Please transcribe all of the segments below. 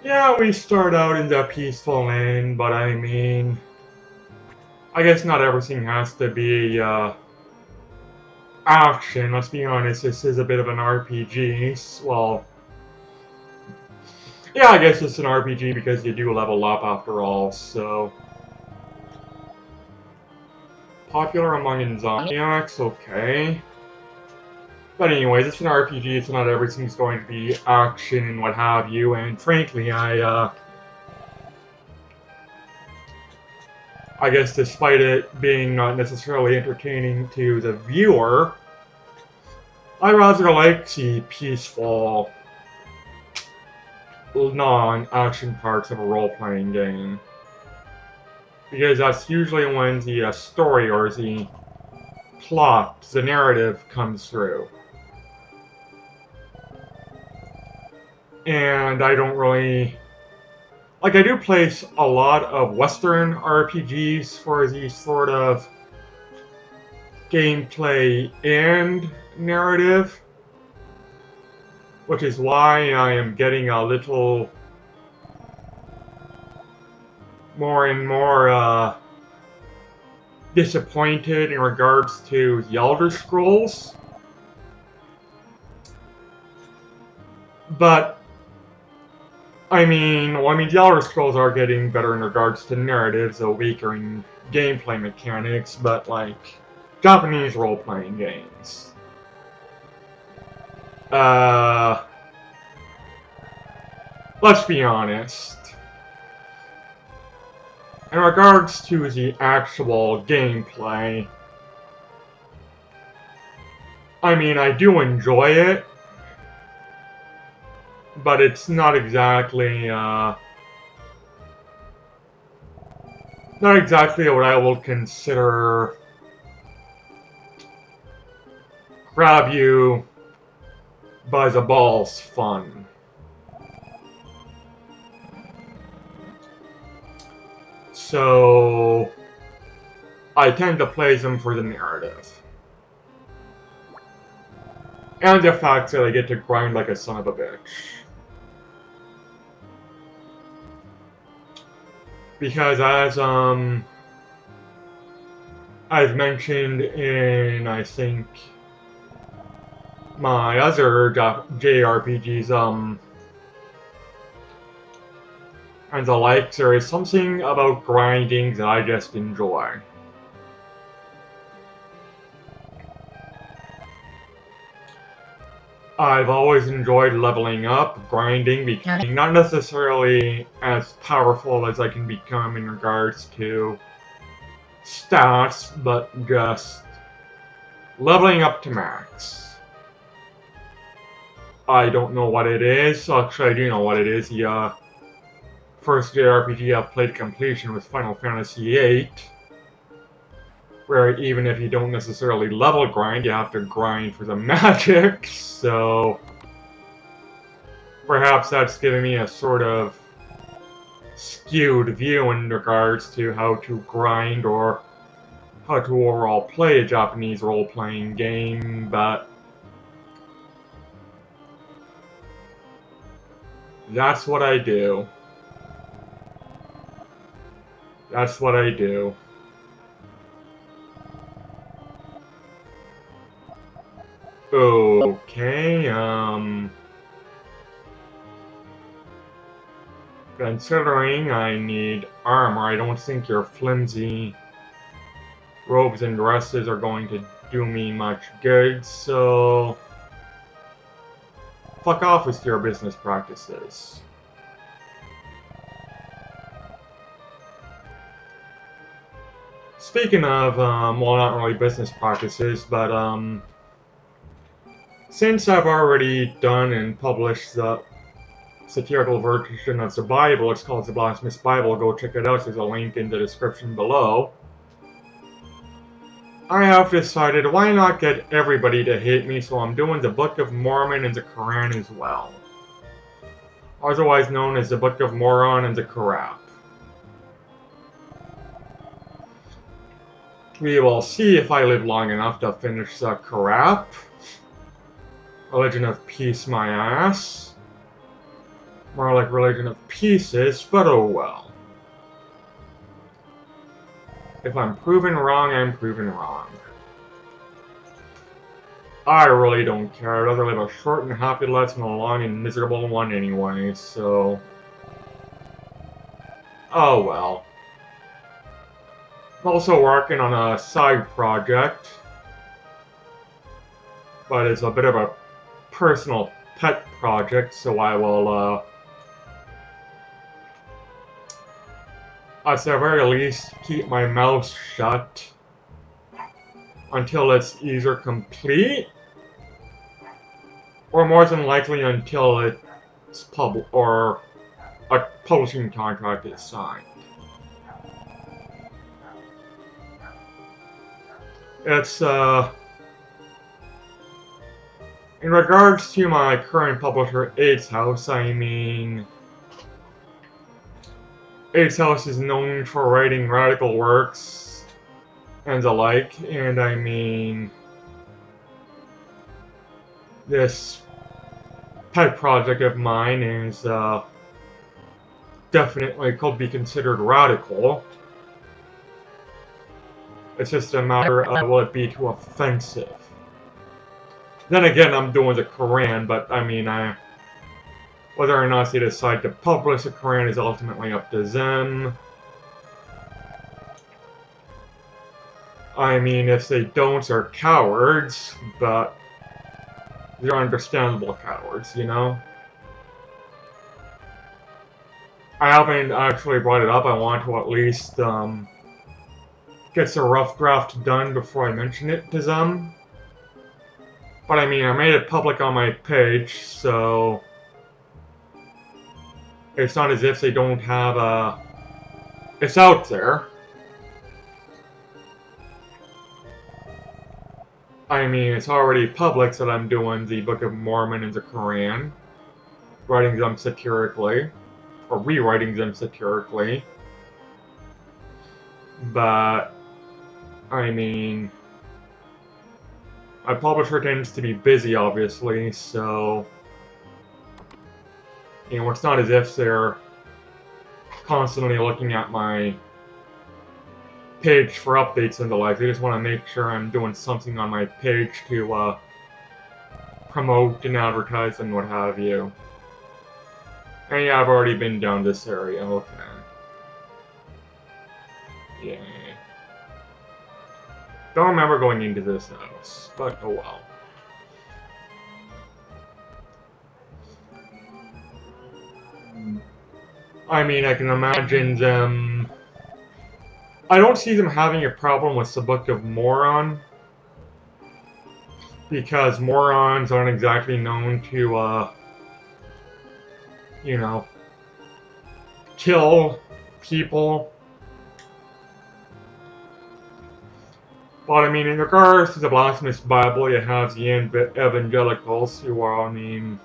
Yeah, we start out in the peaceful lane, but I mean, I guess not everything has to be action. Let's be honest, this is a bit of an RPG. Well, yeah, I guess it's an RPG because you do level up after all, so. Popular among insomniacs, okay. But anyways, it's an RPG, so not everything's going to be action and what have you, and frankly, I guess despite it being not necessarily entertaining to the viewer, I rather like the peaceful, non-action parts of a role-playing game. Because that's usually when the story or the plot, the narrative comes through. And I don't really... Like, I do play a lot of Western RPGs for the sort of gameplay and narrative, which is why I am getting a little more and more disappointed in regards to the Elder Scrolls. But the Elder Scrolls are getting better in regards to narratives, though weaker in gameplay mechanics. But like Japanese role-playing games, uh, let's be honest. In regards to the actual gameplay, I do enjoy it, but it's not exactly what I will consider grab you by the balls fun. So I tend to play them for the narrative. And the fact that I get to grind like a son of a bitch. Because as I've mentioned in, I think, my other JRPGs, and the like, there is something about grinding that I just enjoy. I've always enjoyed leveling up, grinding, becoming not necessarily as powerful as I can become in regards to stats, but just leveling up to max. I don't know what it is. Actually, I do know what it is. The first JRPG I've played completion was Final Fantasy VIII, where even if you don't necessarily level grind, you have to grind for the magic, so perhaps that's giving me a sort of skewed view in regards to how to grind or how to overall play a Japanese role-playing game, but that's what I do. That's what I do. Okay, considering I need armor, I don't think your flimsy robes and dresses are going to do me much good, so fuck off with your business practices. Speaking of, well, not really business practices, but since I've already done and published the satirical version of the Bible, it's called the Blasphemous Bible, go check it out, there's a link in the description below. I have decided why not get everybody to hate me, so I'm doing the Book of Mormon and the Quran as well. Otherwise known as the Book of Moron and the Quran. We will see if I live long enough to finish the Quran. Religion of Peace, my ass. More like Religion of Pieces, but oh well. If I'm proven wrong, I'm proven wrong. I really don't care. I'd rather live a short and happy life than a long and miserable one anyway, so... Oh well. I'm also working on a side project, but it's a bit of a personal pet project, so I will, at the very least, keep my mouth shut until it's either complete, or more than likely until it's or a publishing contract is signed. It's, in regards to my current publisher, AIDS House, I mean, AIDS House is known for writing radical works and the like, and I mean, this pet project of mine is, definitely could be considered radical. It's just a matter of will it be too offensive. Then again, I'm doing the Quran, but I mean, whether or not they decide to publish the Quran is ultimately up to them. I mean, if they don't, they're cowards, but they're understandable cowards, you know? I haven't actually brought it up. I want to at least get a rough draft done before I mention it to them. But I mean, I made it public on my page, so it's not as if they don't have a... It's out there. I mean, it's already public that I'm doing the Book of Mormon and the Quran, writing them satirically, or rewriting them satirically. But, I mean, my publisher tends to be busy, obviously, so, you know, it's not as if they're constantly looking at my page for updates and the like. They just want to make sure I'm doing something on my page to promote and advertise and what have you. And yeah, I've already been down this area, okay. Yeah. Don't remember going into this house, but oh well. I mean, I can imagine them... I don't see them having a problem with the Book of Moron, because morons aren't exactly known to, you know, kill people. But I mean, in regards to the blasphemous Bible, you have the evangelicals who are, I mean,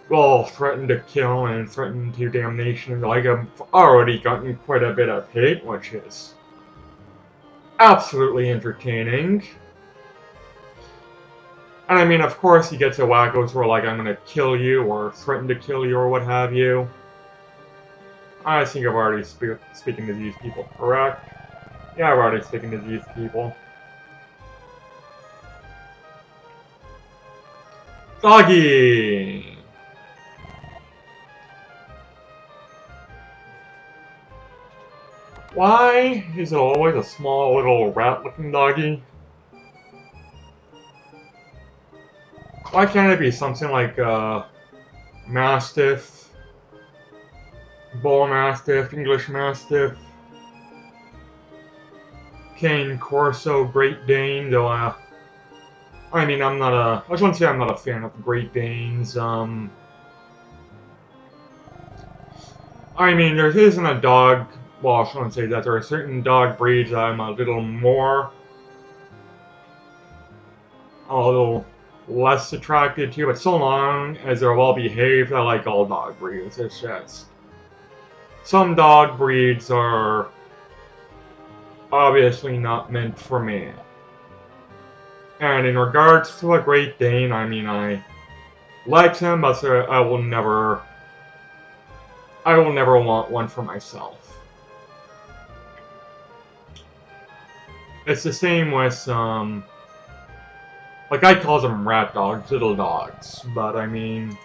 well, threaten to kill and threaten to damnation. Like, I've already gotten quite a bit of hate, which is absolutely entertaining. And I mean, of course, you get to wackos who are like, I'm gonna kill you, or threaten to kill you, or what have you. I think I've already speaking to these people, correct? Yeah, I've already speaking to these people. Doggy! Why is it always a small little rat-looking doggy? Why can't it be something like Mastiff, Bull Mastiff, English Mastiff, Cane Corso, Great Dane, though I mean, I just want to say I'm not a fan of Great Danes, I mean, there isn't a dog, well, I shouldn't say that, there are certain dog breeds I'm a little less attracted to, but so long as they're well behaved, I like all dog breeds. It's just some dog breeds are obviously not meant for me. And in regards to a Great Dane, I mean, I likes him, but I will never want one for myself. It's the same with like I call them rat dogs, little dogs, but I mean,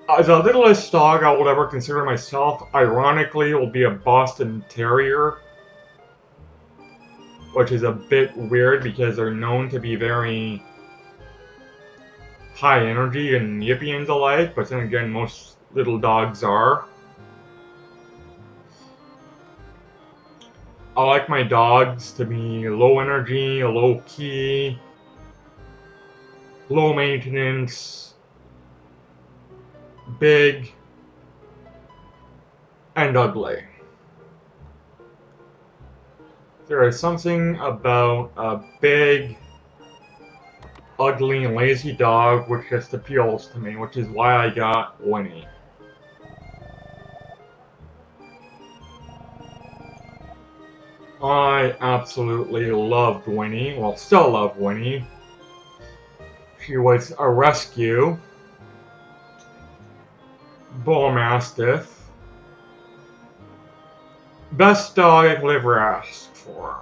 the littlest dog I would ever consider myself, ironically, will be a Boston Terrier, which is a bit weird because they're known to be very high energy and yippy and the like, but then again, most little dogs are. I like my dogs to be low energy, low key, low maintenance, big, and ugly. There is something about a big, ugly, and lazy dog which just appeals to me, which is why I got Winnie. I absolutely loved Winnie, well, still love Winnie. She was a rescue, bull mastiff, best dog I could ever ask for.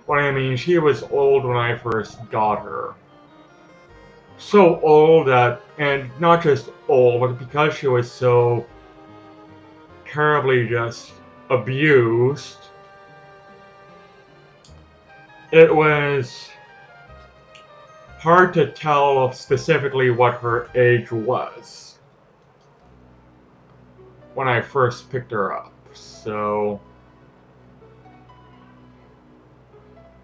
But I mean, she was old when I first got her. So old that, and not just old, but because she was so terribly just abused, it was hard to tell specifically what her age was when I first picked her up. So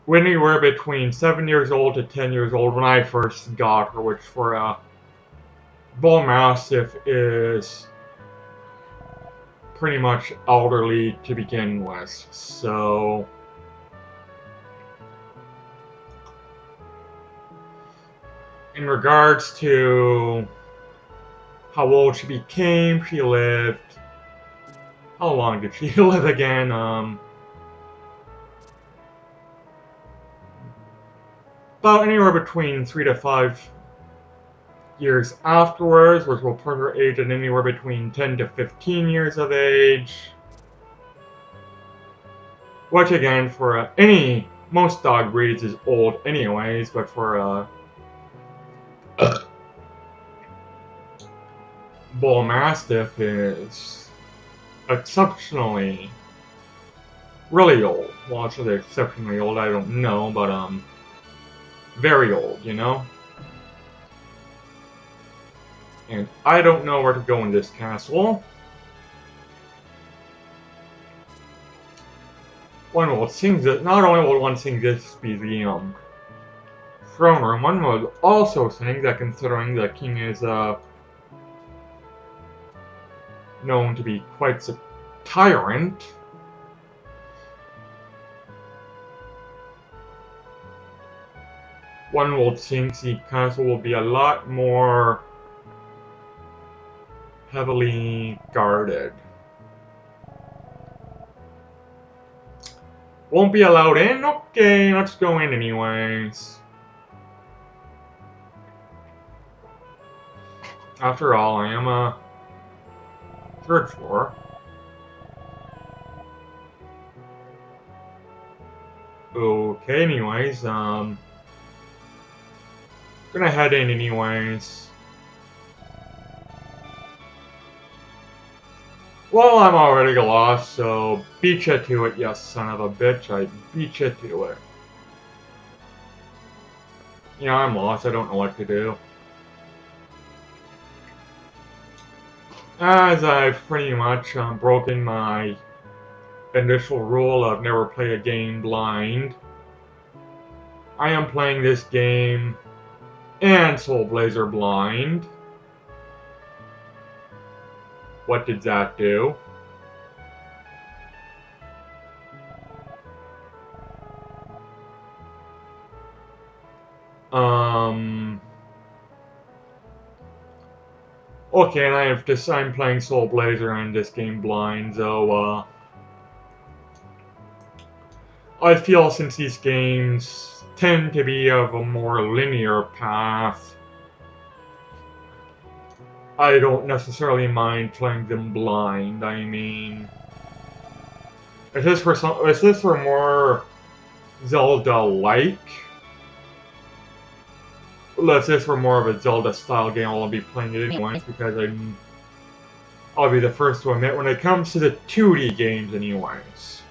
we were between 7 years old to 10 years old when I first got her, which for a bull mastiff is pretty much elderly to begin with. So in regards to how old she became, she lived... How long did she live again? About anywhere between 3 to 5 years afterwards, which will put her age at anywhere between 10 to 15 years of age. Which again, for most dog breeds is old anyways, but for bull mastiff is exceptionally really old. Well, actually exceptionally old, I don't know, but very old, you know? And I don't know where to go in this castle. One will think that not only will one think this be the throne room, one will also think that considering the king is known to be quite a tyrant, one will think the castle will be a lot more heavily guarded. Won't be allowed in? Okay, let's go in anyways. After all, I am a third floor. Okay, anyways, gonna head in anyways. Well, I'm already lost, so beat you to it, you son of a bitch. I beat you to it. Yeah, I'm lost. I don't know what to do. As I've pretty much broken my initial rule of never play a game blind, I am playing this game and Soul Blazer blind. What did that do? Okay, and I'm playing Soul Blazer and this game blind, so, I feel since these games tend to be of a more linear path, I don't necessarily mind playing them blind. I mean, is this for more Zelda-like? Let's say it's for more of a Zelda-style game, I'll be playing it anyways, because I'll be the first to admit, when it comes to the 2D games anyways,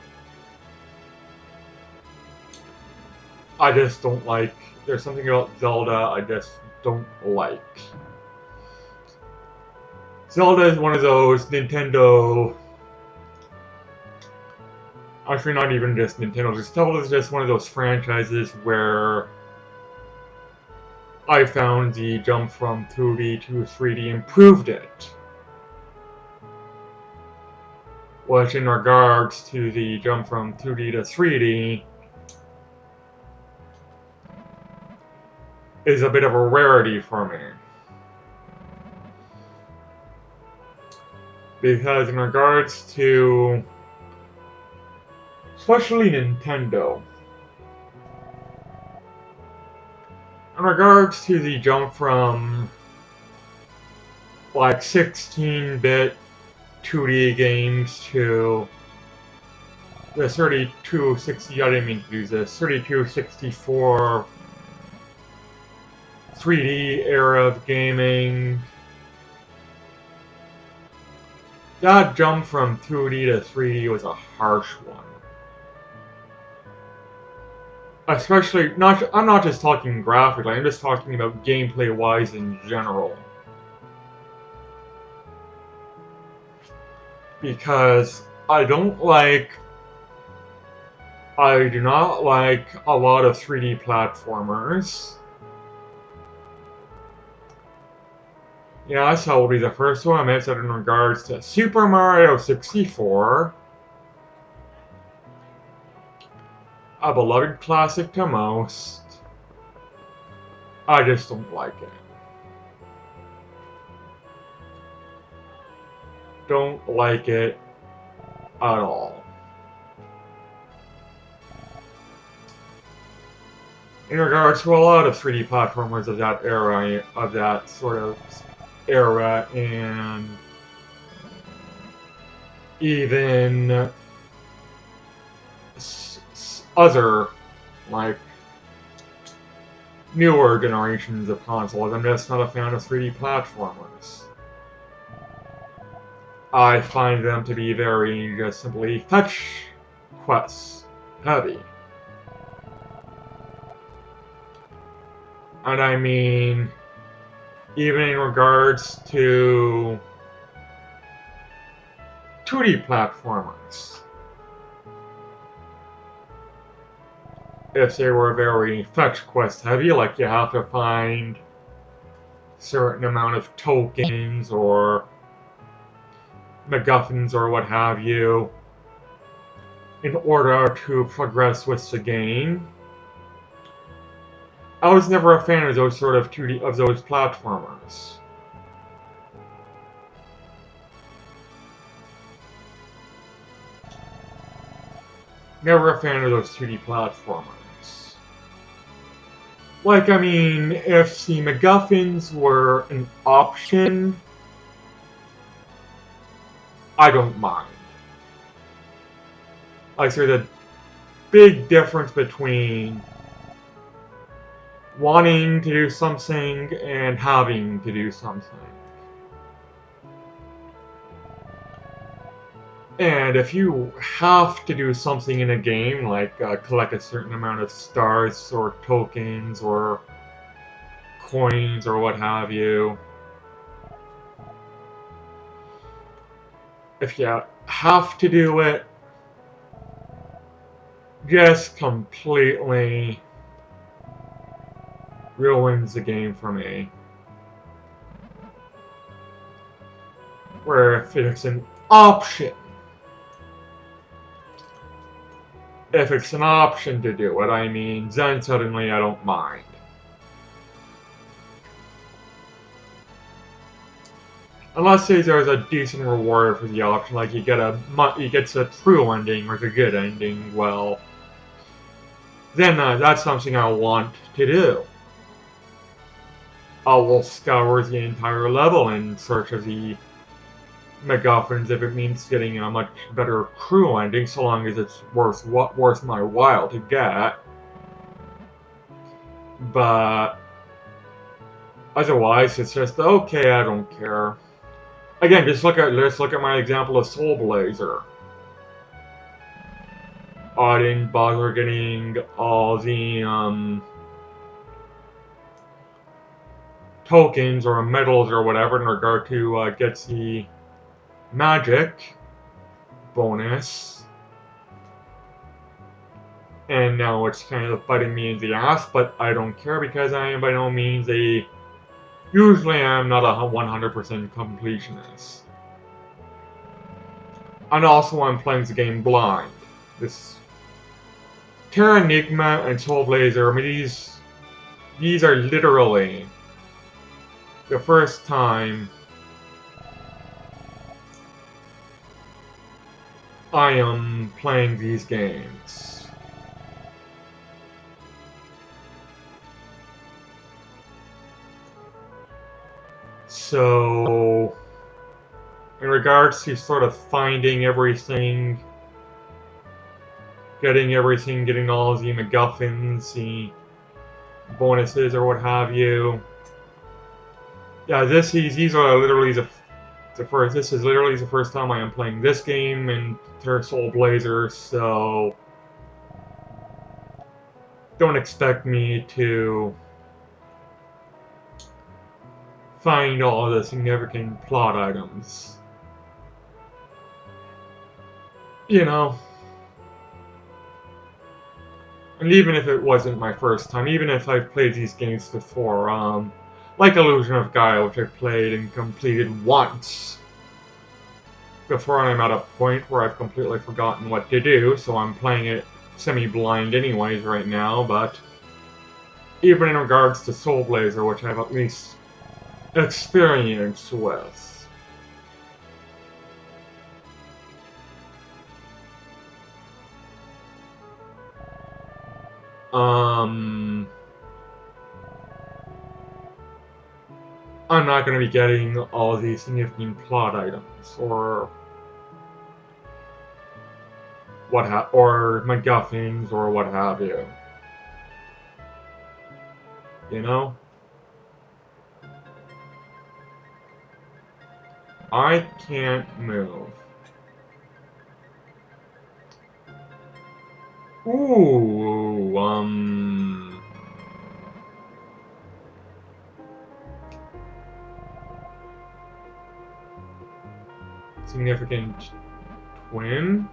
I just don't like, there's something about Zelda I just don't like. Zelda is one of those Nintendo, actually not even just Nintendo, Zelda is just one of those franchises where I found the jump from 2D to 3D improved it. Which in regards to the jump from 2D to 3D is a bit of a rarity for me. Because in regards to, especially Nintendo, in regards to the jump from like 16-bit 2D games to the 3260, I didn't mean to do this, 3264 3D era of gaming, that jump from 2D to 3D was a harsh one. Especially, I'm not just talking graphically, I'm just talking about gameplay-wise in general. Because I do not like a lot of 3D platformers. Yes, I will be the first one I mentioned in regards to Super Mario 64. A beloved classic to most. I just don't like it. Don't like it at all. In regards to a lot of 3D platformers of that era, of that sort of era, and even other, like, newer generations of consoles, I'm just not a fan of 3D platformers. I find them to be very just simply fetch quest heavy. And I mean, even in regards to 2D platformers, if they were very fetch quest heavy, like you have to find a certain amount of tokens or MacGuffins or what have you in order to progress with the game, I was never a fan of those sort of 2D, of those platformers. Never a fan of those 2D platformers. Like, I mean, if the MacGuffins were an option, I don't mind. Like, there's a big difference between wanting to do something and having to do something. And if you have to do something in a game, like collect a certain amount of stars or tokens or coins or what have you, if you have to do it, just completely ruins the game for me. Where if it's an option, to do it, I mean, then suddenly I don't mind. Unless there's a decent reward for the option, like you get a true ending or a good ending, well, then that's something I want to do. I will scour the entire level in search of the MacGuffins if it means getting a much better crew ending, so long as it's worth my while to get. But otherwise, it's just okay. I don't care. Again, let's look at my example of Soul Blazer. I didn't bother getting all the tokens or medals or whatever in regard to get the magic bonus. And now it's kind of biting me in the ass, but I don't care because I am by no means usually I'm not a 100% completionist. And also I'm playing the game blind. This Terranigma and Soul Blazer, I mean these are literally the first time I am playing these games. So, in regards to sort of finding everything, getting all the MacGuffins, the bonuses or what have you. Yeah, these are literally this is literally the first time I am playing this game in Soul Blazer, so don't expect me to find all the significant plot items. You know. And even if it wasn't my first time, even if I've played these games before, like Illusion of Gaia, which I played and completed once, before I'm at a point where I've completely forgotten what to do, so I'm playing it semi-blind anyways right now, but even in regards to Soul Blazer, which I've at least experience with, I'm not going to be getting all these significant plot items or or MacGuffins or what have you. You know? I can't move. Ooh, significant twin?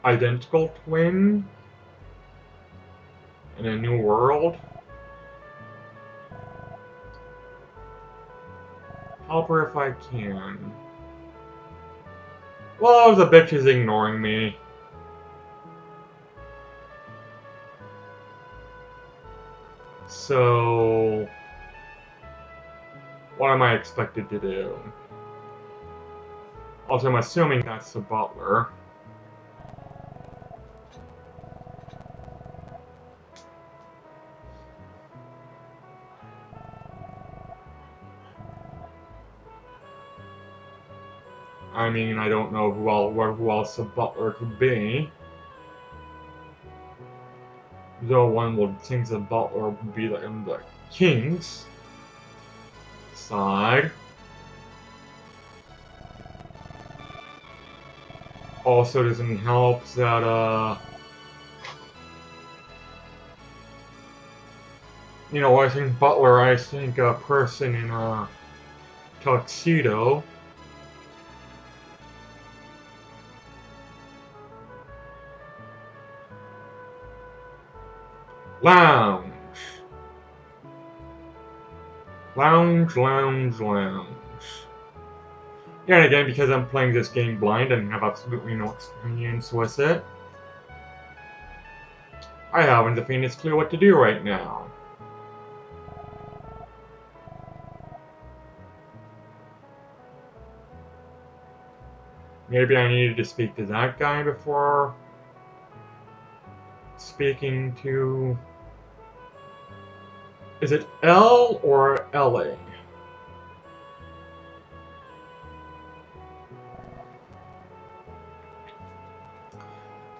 Identical twin? In a new world? Help her if I can. Well, the bitch is ignoring me. So, what am I expected to do? Also, I'm assuming that's the butler. I mean, I don't know who else the butler could be. Though one would think the butler would be in the king's side. Also doesn't help that, you know, I think butler, I think a person in a tuxedo. Lounge. Lounge, lounge, lounge. Yeah, and again, because I'm playing this game blind and have absolutely no experience with it, I haven't the faintest clue what to do right now. Maybe I needed to speak to that guy before speaking to... Is it L or LA?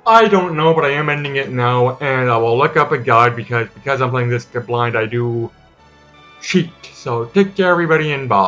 I don't know, but I am ending it now, and I will look up a guide because I'm playing this blind, I do cheat. So take care, everybody, and bye.